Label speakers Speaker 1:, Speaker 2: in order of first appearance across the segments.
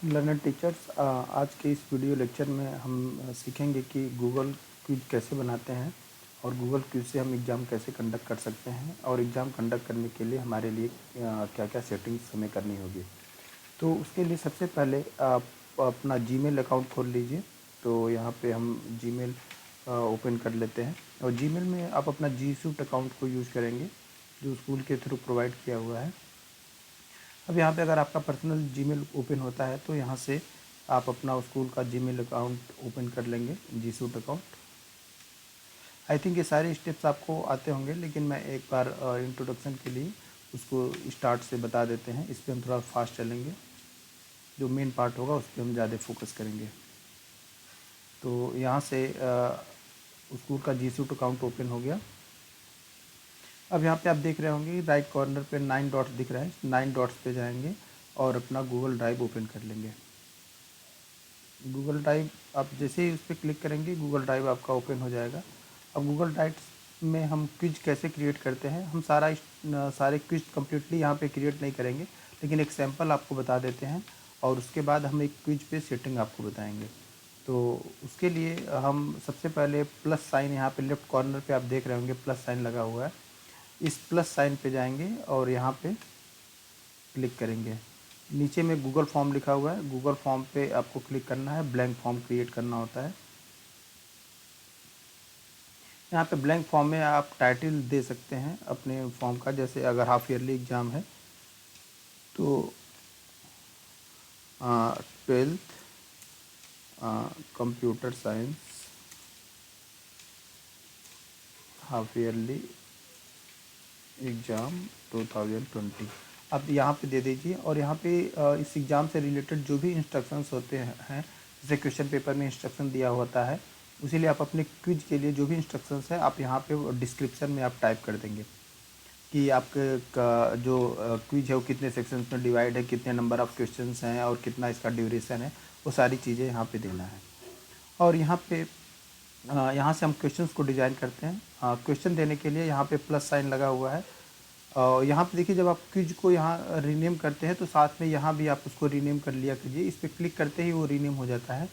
Speaker 1: Learner teachers, आज के इस वीडियो लेक्चर में हम सीखेंगे कि गूगल क्विज कैसे बनाते हैं और गूगल क्विज से हम एग्ज़ाम कैसे कंडक्ट कर सकते हैं और एग्ज़ाम कंडक्ट करने के लिए हमारे लिए क्या क्या सेटिंग्स हमें करनी होगी। तो उसके लिए सबसे पहले आप अपना जीमेल अकाउंट खोल लीजिए। तो यहाँ पे हम जीमेल ओपन कर लेते हैं और जीमेल में आप अपना जी सूट अकाउंट को यूज़ करेंगे जो स्कूल के थ्रू प्रोवाइड किया हुआ है। अब यहाँ पे अगर आपका पर्सनल जीमेल ओपन होता है तो यहाँ से आप अपना स्कूल का जीमेल अकाउंट ओपन कर लेंगे, जी सूट अकाउंट। आई थिंक ये सारे स्टेप्स आपको आते होंगे, लेकिन मैं एक बार इंट्रोडक्शन के लिए उसको स्टार्ट से बता देते हैं। इस पर हम थोड़ा फास्ट चलेंगे, जो मेन पार्ट होगा उस पर हम ज़्यादा फोकस करेंगे। तो यहाँ से स्कूल का जी सूट अकाउंट ओपन हो गया। अब यहाँ पे आप देख रहे होंगे राइट कॉर्नर पे 9 डॉट्स दिख रहा है। 9 डॉट्स पे जाएंगे और अपना गूगल ड्राइव ओपन कर लेंगे। गूगल ड्राइव आप जैसे ही उस पर क्लिक करेंगे गूगल ड्राइव आपका ओपन हो जाएगा। अब गूगल ड्राइव में हम क्विज कैसे क्रिएट करते हैं, हम सारे क्विज कम्प्लीटली यहाँ पे क्रिएट नहीं करेंगे, लेकिन एक सैम्पल आपको बता देते हैं और उसके बाद हम एक क्विज पे सेटिंग आपको बताएंगे। तो उसके लिए हम सबसे पहले प्लस साइन, यहाँ पे लेफ्ट कॉर्नर पे आप देख रहे होंगे प्लस साइन लगा हुआ है। इस प्लस साइन पे जाएंगे और यहाँ पे क्लिक करेंगे। नीचे में गूगल फॉर्म लिखा हुआ है, गूगल फॉर्म पे आपको क्लिक करना है, ब्लैंक फॉर्म क्रिएट करना होता है। यहाँ पे ब्लैंक फॉर्म में आप टाइटल दे सकते हैं अपने फॉर्म का, जैसे अगर हाफ ईयरली एग्ज़ाम है तो 12th computer science half yearly exam 2020 आप यहाँ पे दे दीजिए। और यहाँ पे इस एग्ज़ाम से रिलेटेड जो भी इंस्ट्रक्शंस होते हैं, जैसे क्वेश्चन पेपर में इंस्ट्रक्शन दिया होता है, उसीलिए आप अपने क्विज के लिए जो भी इंस्ट्रक्शंस है आप यहाँ पे डिस्क्रिप्शन में आप टाइप कर देंगे कि आपके का जो क्विज है वो कितने सेक्शंस में डिवाइड है, कितने नंबर ऑफ़ क्वेश्चंस हैं और कितना इसका ड्यूरेशन है, वो सारी चीज़ें यहाँ पे देना है। और यहाँ पे यहाँ से हम क्वेश्चंस को डिज़ाइन करते हैं। क्वेश्चन देने के लिए यहाँ पे प्लस साइन लगा हुआ है। यहाँ पे देखिए जब आप क्विज को यहाँ रीनेम करते हैं तो साथ में यहाँ भी आप उसको रीनेम कर लिया कीजिए। इस पर क्लिक करते ही वो रीनेम हो जाता है।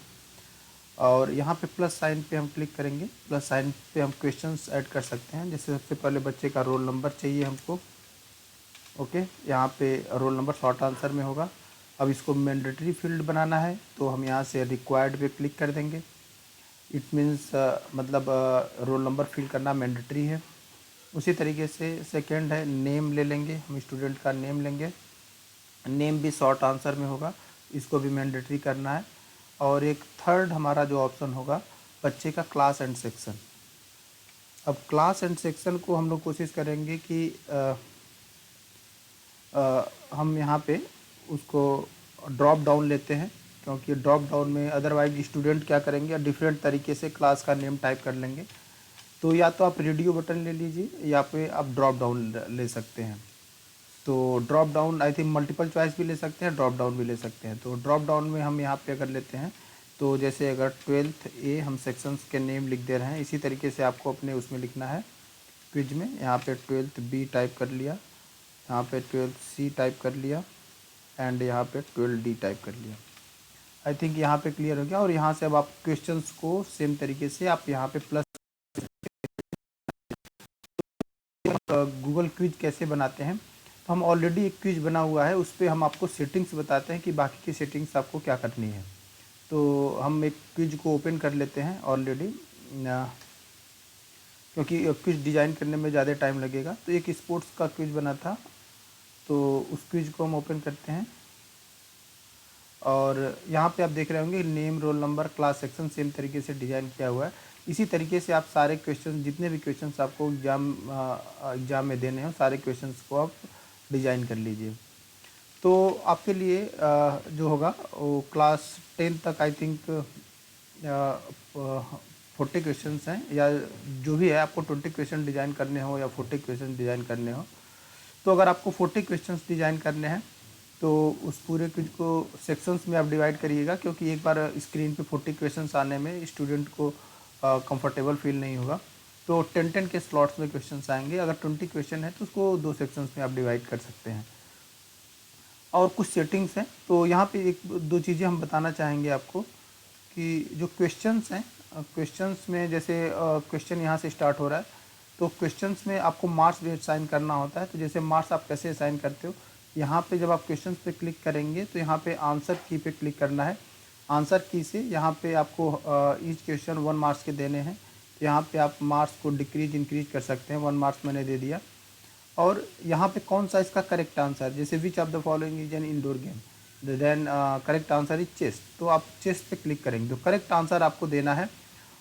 Speaker 1: और यहाँ पे प्लस साइन पे हम क्लिक करेंगे। प्लस साइन पे हम क्वेश्चंस ऐड कर सकते हैं। जैसे सबसे पहले बच्चे का रोल नंबर चाहिए हमको। ओके, यहाँ पे रोल नंबर शॉर्ट आंसर में होगा। अब इसको मैंडेटरी फील्ड बनाना है तो हम यहाँ से रिक्वायर्ड पे क्लिक कर देंगे। इट मीन्स मतलब रोल नंबर फिल करना मैंडेटरी है। उसी तरीके से सेकंड है नेम ले लेंगे, हम स्टूडेंट का नेम लेंगे। नेम भी शॉर्ट आंसर में होगा, इसको भी मैंडेटरी करना है। और एक थर्ड हमारा जो ऑप्शन होगा बच्चे का क्लास एंड सेक्शन। अब क्लास एंड सेक्शन को हम लोग कोशिश करेंगे कि हम यहाँ पे उसको ड्रॉप डाउन लेते हैं, क्योंकि ड्रॉप डाउन में अदरवाइज स्टूडेंट क्या करेंगे डिफरेंट तरीके से क्लास का नेम टाइप कर लेंगे। तो या तो आप रेडियो बटन ले लीजिए या फिर आप ड्रॉप डाउन ले सकते हैं। तो drop down I think multiple choice भी ले सकते हैं, ड्रॉप डाउन भी ले सकते हैं। तो ड्रॉप डाउन में हम यहाँ पे अगर लेते हैं तो जैसे अगर 12th ए हम सेक्शंस के नेम लिख दे रहे हैं, इसी तरीके से आपको अपने उसमें लिखना है क्विज में। यहाँ पे 12th बी टाइप कर लिया, यहाँ पे 12th सी टाइप कर लिया एंड यहाँ पे 12th डी टाइप कर लिया। आई थिंक यहाँ पे क्लियर हो गया। और यहाँ से अब आप क्वेश्चंस को सेम तरीके से आप यहाँ पे प्लस गूगल क्विज कैसे बनाते हैं, तो हम ऑलरेडी एक क्विज बना हुआ है, उस पर हम आपको सेटिंग्स बताते हैं कि बाकी की सेटिंग्स आपको क्या करनी है। तो हम एक क्विज को ओपन कर लेते हैं ऑलरेडी, क्योंकि क्विज डिज़ाइन करने में ज़्यादा टाइम लगेगा। तो एक स्पोर्ट्स का क्विज बना था, तो उस क्विज को हम ओपन करते हैं। और यहाँ पे आप देख रहे होंगे name, roll number, class, section same तरीके से डिज़ाइन किया हुआ है। इसी तरीके से आप सारे क्वेश्चन, जितने भी क्वेश्चंस आपको एग्ज़ाम में देने हो, सारे क्वेश्चंस को आप डिज़ाइन कर लीजिए। तो आपके लिए जो होगा वो क्लास 10 तक आई थिंक 40 क्वेश्चंस हैं, या जो भी है आपको 20 क्वेश्चन डिज़ाइन करने हो या 40 क्वेश्चन डिज़ाइन करने हो। तो अगर आपको 40 क्वेश्चंस डिज़ाइन करने हैं तो उस पूरे क्विज को सेक्शंस में आप डिवाइड करिएगा, क्योंकि एक बार स्क्रीन पे 40 क्वेश्चंस आने में स्टूडेंट को कंफर्टेबल फील नहीं होगा। तो 10-10 के स्लॉट्स में क्वेश्चंस आएंगे। अगर 20 क्वेश्चन है तो उसको 2 सेक्शंस में आप डिवाइड कर सकते हैं। और कुछ सेटिंग्स हैं। तो यहाँ पे एक दो चीज़ें हम बताना चाहेंगे आपको कि जो क्वेश्चंस हैं, क्वेश्चंस में जैसे क्वेश्चन यहाँ से स्टार्ट हो रहा है, तो क्वेश्चंस में आपको मार्क्स भी असाइन करना होता है। तो जैसे मार्क्स आप कैसे असाइन करते हो, यहाँ पे जब आप क्वेश्चंस पे क्लिक करेंगे तो यहाँ पे आंसर की पे क्लिक करना है। आंसर की से यहाँ पे आपको ईच क्वेश्चन 1 मार्क्स के देने हैं। तो यहाँ पे आप मार्क्स को डिक्रीज इंक्रीज कर सकते हैं। 1 मार्क्स मैंने दे दिया। और यहाँ पे कौन सा इसका करेक्ट आंसर, जैसे which of the following is an indoor game, then correct answer is chess, तो आप चेस पे क्लिक करेंगे तो करेक्ट आंसर आपको देना है।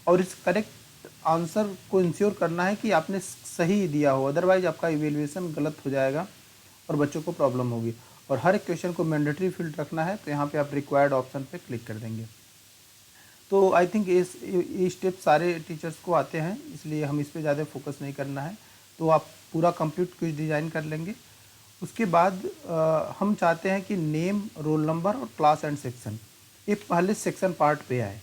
Speaker 1: और इस करेक्ट आंसर को इंश्योर करना है कि आपने सही दिया हो, अदरवाइज आपका इवेल्युएशन गलत हो जाएगा और बच्चों को प्रॉब्लम होगी। और हर एक क्वेश्चन को मैंडेटरी फील्ड रखना है, तो यहाँ पे आप रिक्वायर्ड ऑप्शन पे क्लिक कर देंगे। तो आई थिंक ये स्टेप सारे टीचर्स को आते हैं, इसलिए हम इस पर ज़्यादा फोकस नहीं करना है। तो आप पूरा कंप्लीट क्विज डिज़ाइन कर लेंगे। उसके बाद हम चाहते हैं कि नेम, रोल नंबर और क्लास एंड सेक्शन ये पहले सेक्शन पार्ट पे आए।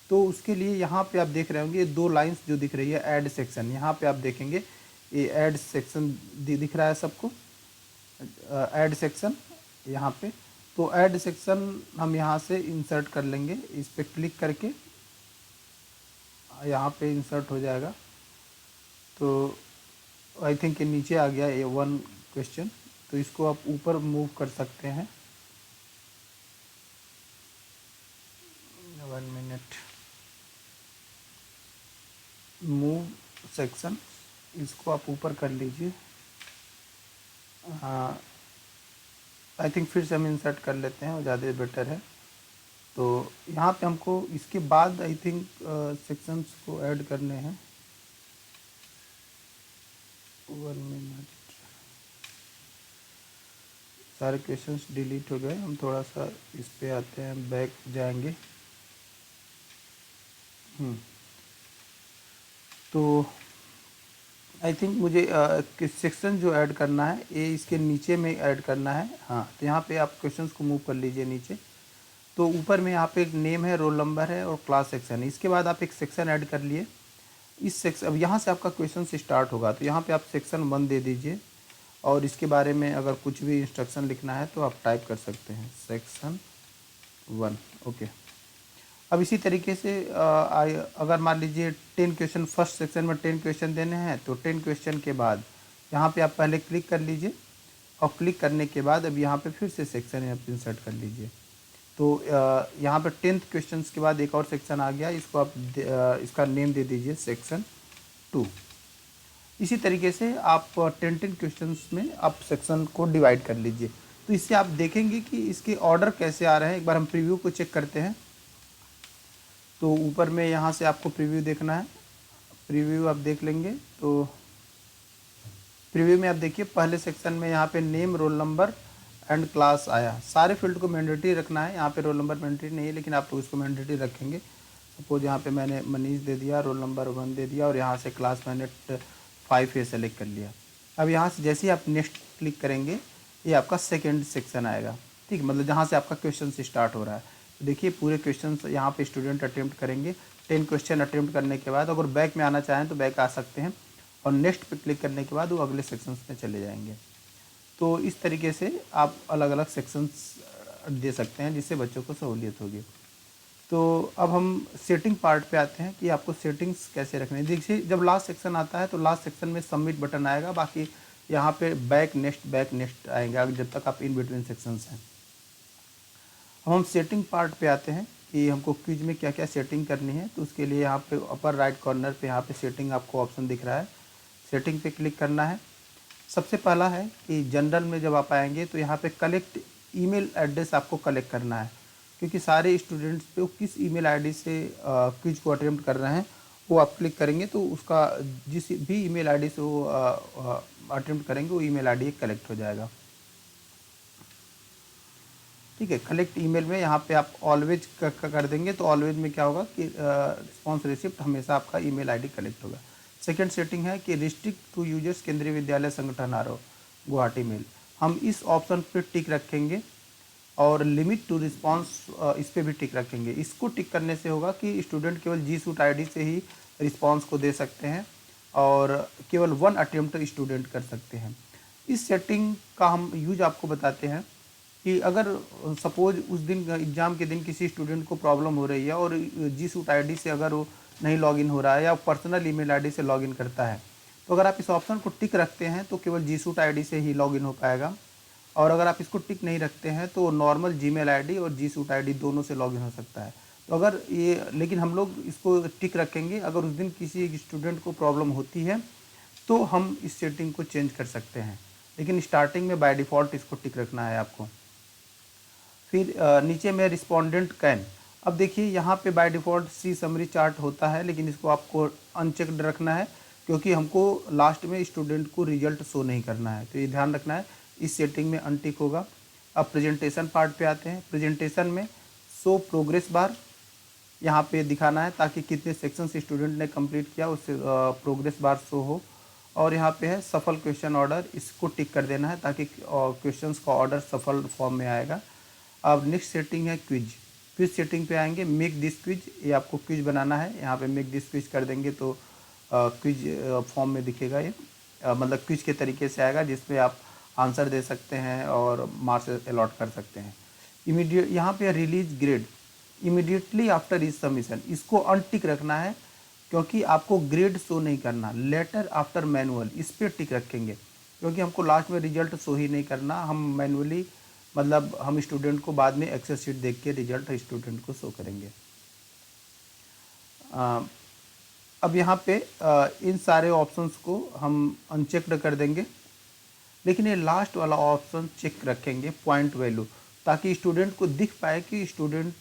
Speaker 1: तो उसके लिए यहाँ पे आप देख रहे होंगे 2 लाइंस जो दिख रही है ऐड सेक्शन, यहाँ पे आप देखेंगे ये ऐड सेक्शन दिख रहा है सबको, ऐड सेक्शन यहाँ पे। तो ऐड सेक्शन हम यहाँ से इंसर्ट कर लेंगे, इस पर क्लिक करके यहाँ पे इंसर्ट हो जाएगा। तो आई थिंक ये नीचे आ गया A1 क्वेश्चन, तो इसको आप ऊपर मूव कर सकते हैं। 1 मिनट, मूव सेक्शन, इसको आप ऊपर कर लीजिए। हाँ, आई थिंक फिर से हम इंसर्ट कर लेते हैं, वो ज़्यादा बेटर है। तो यहाँ पे हमको इसके बाद आई थिंक सेक्शंस को ऐड करने हैं। 1 मिनट, सारे क्वेश्चंस डिलीट हो गए। हम थोड़ा सा इस पे आते हैं, बैक जाएंगे। तो आई थिंक मुझे सेक्शन जो ऐड करना है ये इसके नीचे में ऐड करना है। हाँ, तो यहाँ पे आप क्वेश्चंस को मूव कर लीजिए नीचे। तो ऊपर में यहाँ पे एक नेम है, रोल नंबर है और क्लास सेक्शन है। इसके बाद आप एक सेक्शन ऐड कर लिए। इस सेक्शन, अब यहाँ से आपका क्वेश्चन से स्टार्ट होगा, तो यहाँ पे आप सेक्शन 1 दे दीजिए। और इसके बारे में अगर कुछ भी इंस्ट्रक्शन लिखना है तो आप टाइप कर सकते हैं, सेक्शन 1। ओके। अब इसी तरीके से अगर मान लीजिए 10 क्वेश्चन, फर्स्ट सेक्शन में 10 क्वेश्चन देने हैं, तो 10 क्वेश्चन के बाद यहाँ पे आप पहले क्लिक कर लीजिए। और क्लिक करने के बाद अब यहाँ पे फिर से सेक्शन आप इंसर्ट कर लीजिए। तो यहाँ पे 10th क्वेश्चन के बाद एक और सेक्शन आ गया, इसको आप इसका नेम दे दीजिए सेक्शन 2। इसी तरीके से आप 10 क्वेश्चंस में आप सेक्शन को डिवाइड कर लीजिए। तो इससे आप देखेंगे कि इसके ऑर्डर कैसे आ रहे हैं। एक बार हम प्रीव्यू को चेक करते हैं। तो ऊपर में यहाँ से आपको प्रीव्यू देखना है, प्रीव्यू आप देख लेंगे। तो प्रीव्यू में आप देखिए पहले सेक्शन में यहाँ पे name, roll number and class आया। सारे फील्ड को मैंडेटरी रखना है, यहाँ पे रोल नंबर मैंडेटरी नहीं है, लेकिन आप लोग इसको मैंडेटरी रखेंगे। सपोज यहाँ पे मैंने मनीष दे दिया, रोल नंबर 1 दे दिया, और यहाँ से क्लास मैंने 5 सेलेक्ट कर लिया। अब यहाँ से जैसे ही आप नेक्स्ट क्लिक करेंगे, ये आपका सेकेंड सेक्शन आएगा। ठीक, मतलब जहाँ से आपका क्वेश्चन से स्टार्ट हो रहा है। तो देखिए पूरे क्वेश्चन यहाँ पे स्टूडेंट अटेम्प्ट करेंगे। 10 क्वेश्चन अटेम्प्ट करने के बाद अगर बैक में आना चाहें तो बैक आ सकते हैं, और नेक्स्ट पे क्लिक करने के बाद वो अगले सेक्शंस में चले जाएंगे। तो इस तरीके से आप अलग अलग सेक्शंस दे सकते हैं, जिससे बच्चों को सहूलियत होगी। तो अब हम सेटिंग पार्ट पे आते हैं कि आपको सेटिंग्स कैसे रखनी है। देखिए जब लास्ट सेक्शन आता है तो लास्ट सेक्शन में सबमिट बटन आएगा, बाकी यहाँ पे बैक नेक्स्ट आएगा जब तक आप इन बिटवीन सेक्शंस हैं। अब हम सेटिंग पार्ट पे आते हैं कि हमको क्विज में क्या क्या सेटिंग करनी है। तो उसके लिए यहाँ पे अपर राइट कॉर्नर पे यहाँ पे सेटिंग आपको ऑप्शन दिख रहा है, सेटिंग पे क्लिक करना है। सबसे पहला है कि जनरल में जब आप आएंगे तो यहाँ पे कलेक्ट ईमेल एड्रेस आपको कलेक्ट करना है, क्योंकि सारे स्टूडेंट्स पे वो किस ईमेल आईडी से क्विज को अटेम्प्ट कर रहे हैं वो आप क्लिक करेंगे तो उसका जिस भी ईमेल आईडी से वो अटेम्प्ट करेंगे वो ईमेल आईडी कलेक्ट हो जाएगा। ठीक है, कलेक्ट ईमेल में यहाँ पे आप ऑलवेज कर देंगे तो ऑलवेज में क्या होगा कि रिस्पॉन्स रिसिप्ट हमेशा आपका ईमेल आईडी कलेक्ट होगा। सेकंड सेटिंग है कि रिस्ट्रिक्ट टू यूजर्स केंद्रीय विद्यालय संगठन आरओ गुवाहाटी मेल, हम इस ऑप्शन पे टिक रखेंगे। और लिमिट टू रिस्पॉन्स इस पर भी टिक रखेंगे। इसको टिक करने से होगा कि स्टूडेंट केवल जी सूट आई से ही रिस्पॉन्स को दे सकते हैं और केवल 1 अटेम्प्ट स्टूडेंट कर सकते हैं। इस सेटिंग का हम यूज आपको बताते हैं कि अगर सपोज उस दिन एग्ज़ाम के दिन किसी स्टूडेंट को प्रॉब्लम हो रही है और जी सूट आईडी से अगर वो नहीं लॉगिन हो रहा है या पर्सनल ईमेल आईडी से लॉगिन करता है, तो अगर आप इस ऑप्शन को टिक रखते हैं तो केवल जी सूट आईडी से ही लॉगिन हो पाएगा। और अगर आप इसको टिक नहीं रखते हैं तो नॉर्मल जीमेल आईडी और जी सूट आईडी दोनों से लॉगिन हो सकता है। तो अगर ये, लेकिन हम लोग इसको टिक रखेंगे, अगर उस दिन किसी एक स्टूडेंट को प्रॉब्लम होती है तो हम इस सेटिंग को चेंज कर सकते हैं, लेकिन स्टार्टिंग में बाय डिफ़ॉल्ट इसको टिक रखना है आपको। फिर नीचे में रिस्पोंडेंट कैन, अब देखिए यहाँ पे by default C summary chart होता है, लेकिन इसको आपको अनचेक्ड रखना है क्योंकि हमको लास्ट में स्टूडेंट को रिजल्ट शो नहीं करना है, तो ये ध्यान रखना है, इस सेटिंग में अनटिक होगा। अब प्रेजेंटेशन पार्ट पे आते हैं। प्रेजेंटेशन में शो प्रोग्रेस बार यहाँ पे दिखाना है ताकि कितने सेक्शन स्टूडेंट ने कंप्लीट किया उससे प्रोग्रेस बार शो हो। और यहाँ पे है सफल क्वेश्चन ऑर्डर, इसको टिक कर देना है ताकि क्वेश्चंस का ऑर्डर सफल फॉर्म में आएगा। अब नेक्स्ट सेटिंग है क्विज। क्विज सेटिंग पे आएंगे, मेक दिस क्विज, ये आपको क्विज बनाना है। यहाँ पे मेक दिस क्विज कर देंगे तो क्विज फॉर्म में दिखेगा ये, मतलब क्विज के तरीके से आएगा जिसमें आप आंसर दे सकते हैं और मार्क्स अलॉट कर सकते हैं। इमीडिएट यहाँ पे release grade, immediately after is submission, इसको अनटिक रखना है क्योंकि आपको ग्रेड शो नहीं करना। लेटर आफ्टर मैनुअल, इस पर टिक रखेंगे क्योंकि हमको लास्ट में रिजल्ट शो ही नहीं करना, हम मैनुअली मतलब हम स्टूडेंट को बाद में एक्सेल शीट देख के रिजल्ट स्टूडेंट को शो करेंगे। अब यहाँ पे इन सारे ऑप्शंस को हम अनचेक्ड कर देंगे, लेकिन ये लास्ट वाला ऑप्शन चेक रखेंगे, पॉइंट वैल्यू, ताकि स्टूडेंट को दिख पाए कि स्टूडेंट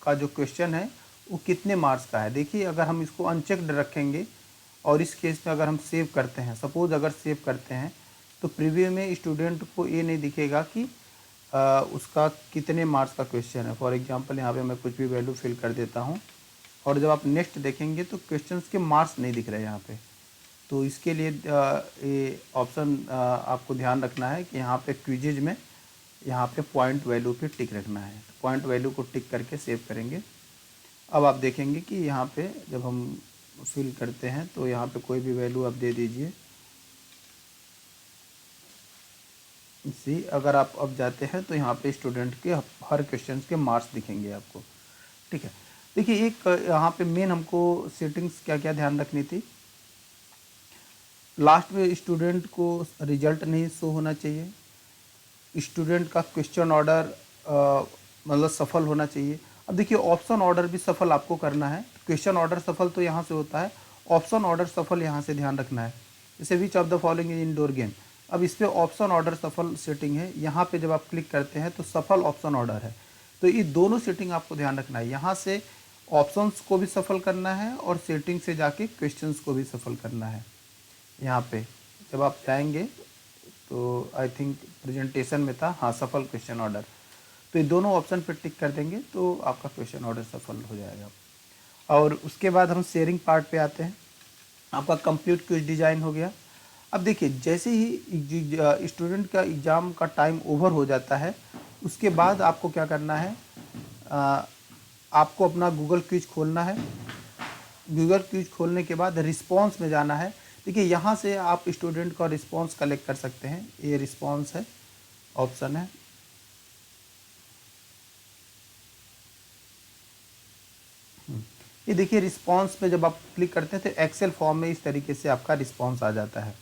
Speaker 1: का जो क्वेश्चन है वो कितने मार्क्स का है। देखिए अगर हम इसको अनचेक्ड रखेंगे और इस केस में अगर हम सेव करते हैं, सपोज अगर सेव करते हैं तो प्रीव्यू में स्टूडेंट को ये नहीं दिखेगा कि उसका कितने मार्क्स का क्वेश्चन है। फॉर एग्जांपल यहाँ पे मैं कुछ भी वैल्यू फिल कर देता हूँ और जब आप नेक्स्ट देखेंगे तो क्वेश्चंस के मार्क्स नहीं दिख रहे यहाँ पे। तो इसके लिए ये ऑप्शन आपको ध्यान रखना है कि यहाँ पे क्विजेज में यहाँ पे पॉइंट वैल्यू पे टिक रखना है। तो पॉइंट वैल्यू को टिक करके सेव करेंगे। अब आप देखेंगे कि यहाँ पे जब हम फिल करते हैं तो यहाँ पे कोई भी वैल्यू आप दे दीजिए। इसी अगर आप अब जाते हैं तो यहाँ पे स्टूडेंट के हर क्वेश्चन के मार्क्स दिखेंगे आपको, ठीक है। देखिए एक यहाँ पे मेन हमको सेटिंग्स क्या क्या ध्यान रखनी थी। लास्ट में स्टूडेंट को रिजल्ट नहीं शो होना चाहिए, स्टूडेंट का क्वेश्चन ऑर्डर मतलब सफल होना चाहिए। अब देखिए ऑप्शन ऑर्डर भी सफल आपको करना है। क्वेश्चन ऑर्डर सफल तो यहाँ से होता है, ऑप्शन ऑर्डर सफल यहाँ से ध्यान रखना है। जैसे which of the following is indoor game, अब इस पर ऑप्शन ऑर्डर सफल सेटिंग है। यहाँ पे जब आप क्लिक करते हैं तो सफल ऑप्शन ऑर्डर है, तो ये दोनों सेटिंग आपको ध्यान रखना है। यहाँ से ऑप्शंस को भी सफल करना है और सेटिंग से जाके क्वेश्चंस को भी सफल करना है। यहाँ पे जब आप जाएंगे तो आई थिंक प्रेजेंटेशन में था, हाँ सफल क्वेश्चन ऑर्डर, तो ये दोनों ऑप्शन पर टिक कर देंगे तो आपका क्वेश्चन ऑर्डर सफल हो जाएगा। और उसके बाद हम शेयरिंग पार्ट पे आते हैं। आपका कंप्लीट क्विज डिज़ाइन हो गया। अब देखिए जैसे ही स्टूडेंट का एग्ज़ाम का टाइम ओवर हो जाता है उसके बाद आपको क्या करना है, आपको अपना गूगल क्विज खोलना है। गूगल क्विज खोलने के बाद रिस्पॉन्स में जाना है। देखिए यहाँ से आप स्टूडेंट का रिस्पॉन्स कलेक्ट कर सकते हैं, ये रिस्पॉन्स है ऑप्शन है। ये देखिए रिस्पॉन्स पे जब आप क्लिक करते हैं तो एक्सेल फॉर्म में इस तरीके से आपका रिस्पॉन्स आ जाता है।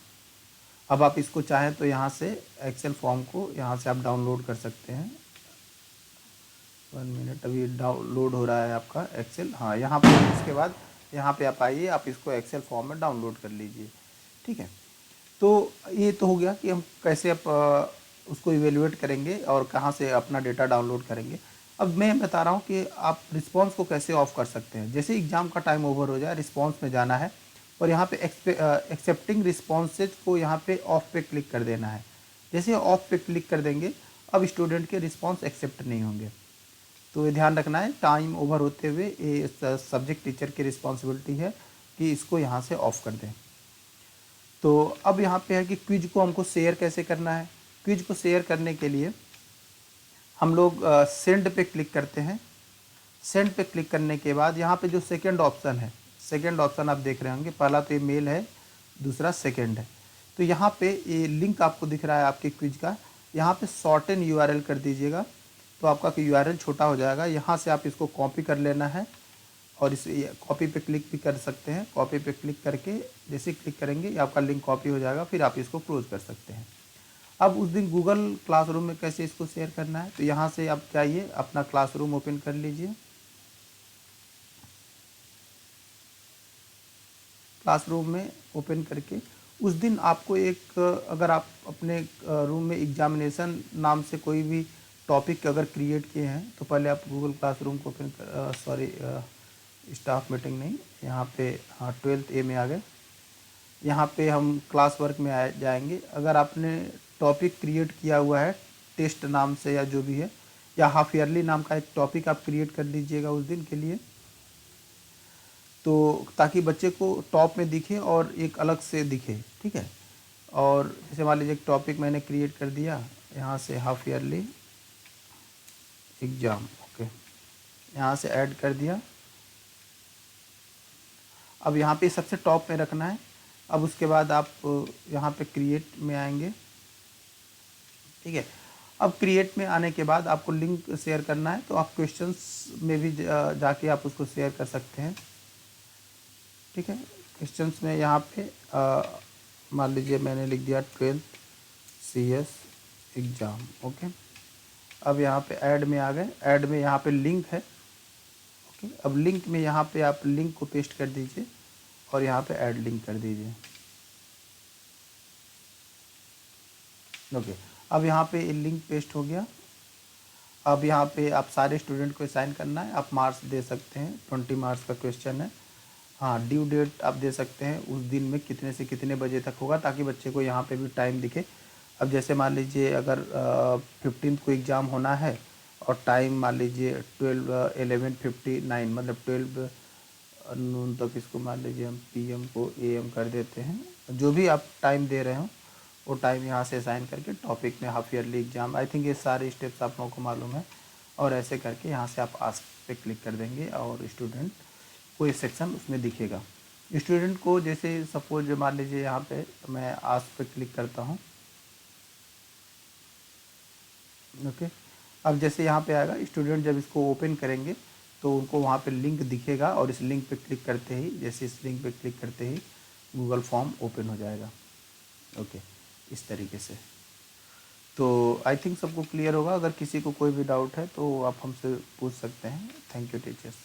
Speaker 1: अब आप इसको चाहें तो यहाँ से एक्सेल फॉर्म को यहाँ से आप डाउनलोड कर सकते हैं। 1 मिनट, अभी डाउनलोड हो रहा है आपका एक्सेल। हाँ यहाँ पर इसके बाद यहाँ पे आप आइए, आप इसको एक्सेल फॉर्म में डाउनलोड कर लीजिए, ठीक है। तो ये तो हो गया कि हम कैसे आप उसको इवेलुएट करेंगे और कहाँ से अपना डेटा डाउनलोड करेंगे। अब मैं बता रहा हूँ कि आप रिस्पॉन्स को कैसे ऑफ कर सकते हैं। जैसे एग्ज़ाम का टाइम ओवर हो जाए रिस्पॉन्स में जाना है और यहाँ पे एक्सेप्टिंग रिस्पॉन्सेज को यहाँ पे ऑफ पे क्लिक कर देना है। जैसे ऑफ पे क्लिक कर देंगे अब स्टूडेंट के रिस्पॉन्स एक्सेप्ट नहीं होंगे। तो ये ध्यान रखना है, टाइम ओवर होते हुए ये सब्जेक्ट टीचर की रिस्पॉन्सिबिलिटी है कि इसको यहाँ से ऑफ कर दें। तो अब यहाँ पे है कि क्विज को हमको शेयर कैसे करना है। क्विज को शेयर करने के लिए हम लोग सेंड पे क्लिक करते हैं। सेंड पे क्लिक करने के बाद यहाँ पे जो सेकंड ऑप्शन है, सेकंड ऑप्शन आप देख रहे होंगे, पहला तो ये मेल है, दूसरा सेकंड है। तो यहाँ पे ये लिंक आपको दिख रहा है आपके क्विज का, यहाँ पे शॉर्टन यूआरएल कर दीजिएगा, तो आपका यूआरएल छोटा हो जाएगा। यहाँ से आप इसको कॉपी कर लेना है और इस कॉपी पे क्लिक भी कर सकते हैं। कॉपी पे क्लिक करके जैसे क्लिक करेंगे आपका लिंक कॉपी हो जाएगा, फिर आप इसको क्लोज कर सकते हैं। अब उस दिन गूगल क्लासरूम में कैसे इसको शेयर करना है, तो यहाँ से आप जाइए, अपना क्लासरूम ओपन कर लीजिए। क्लासरूम में ओपन करके उस दिन आपको एक, अगर आप अपने रूम में एग्जामिनेशन नाम से कोई भी टॉपिक अगर क्रिएट किए हैं तो पहले आप गूगल क्लासरूम को ओपन कर, सॉरी स्टाफ मीटिंग नहीं, यहाँ पे हाँ 12th A में आ गए। यहाँ पे हम क्लास वर्क में आ जाएंगे। अगर आपने टॉपिक क्रिएट किया हुआ है टेस्ट नाम से या जो भी है, या हाफ ईयरली नाम का एक टॉपिक आप क्रिएट कर लीजिएगा उस दिन के लिए, तो ताकि बच्चे को टॉप में दिखे और एक अलग से दिखे, ठीक है। और जैसे मान लीजिए एक टॉपिक मैंने क्रिएट कर दिया, यहाँ से हाफ ईयरली एग्ज़ाम, ओके, यहाँ से ऐड कर दिया। अब यहाँ पे सबसे टॉप में रखना है। अब उसके बाद आप यहाँ पे क्रिएट में आएंगे, ठीक है। अब क्रिएट में आने के बाद आपको लिंक शेयर करना है, तो आप क्वेश्चंस में भी जाके आप उसको शेयर कर सकते हैं, ठीक है। क्वेश्चंस में यहाँ पे मान लीजिए मैंने लिख दिया 12th CS एग्ज़ाम, ओके। अब यहाँ पे ऐड में आ गए। ऐड में यहाँ पे लिंक है, ओके। अब लिंक में यहाँ पे आप लिंक को पेस्ट कर दीजिए और यहाँ पे ऐड लिंक कर दीजिए, ओके। अब यहाँ पे लिंक पेस्ट हो गया। अब यहाँ पे आप सारे स्टूडेंट को असाइन करना है, आप मार्क्स दे सकते हैं, 20 मार्क्स का क्वेश्चन है। हाँ, ड्यू डेट आप दे सकते हैं, उस दिन में कितने से कितने बजे तक होगा, ताकि बच्चे को यहाँ पे भी टाइम दिखे। अब जैसे मान लीजिए अगर 15 को एग्ज़ाम होना है और टाइम मान लीजिए 11:59, मतलब 12 नून तक, इसको मान लीजिए हम PM को AM कर देते हैं। जो भी आप टाइम दे रहे हो वो टाइम यहाँ से असाइन करके टॉपिक में half yearly exam, I think ये सारे स्टेप्स आप लोगों को मालूम है। और ऐसे करके यहाँ से आप आस्क पे क्लिक कर देंगे और स्टूडेंट कोई सेक्शन उसमें दिखेगा। स्टूडेंट को जैसे सपोज मान लीजिए यहाँ पे मैं आस्क पे क्लिक करता हूँ, ओके। अब जैसे यहाँ पे आएगा, स्टूडेंट जब इसको ओपन करेंगे तो उनको वहाँ पे लिंक दिखेगा और इस लिंक पे क्लिक करते ही, जैसे इस लिंक पे क्लिक करते ही गूगल फॉर्म ओपन हो जाएगा, ओके, इस तरीके से। तो आई थिंक सबको क्लियर होगा। अगर किसी को कोई भी डाउट है तो आप हमसे पूछ सकते हैं। Thank you teachers.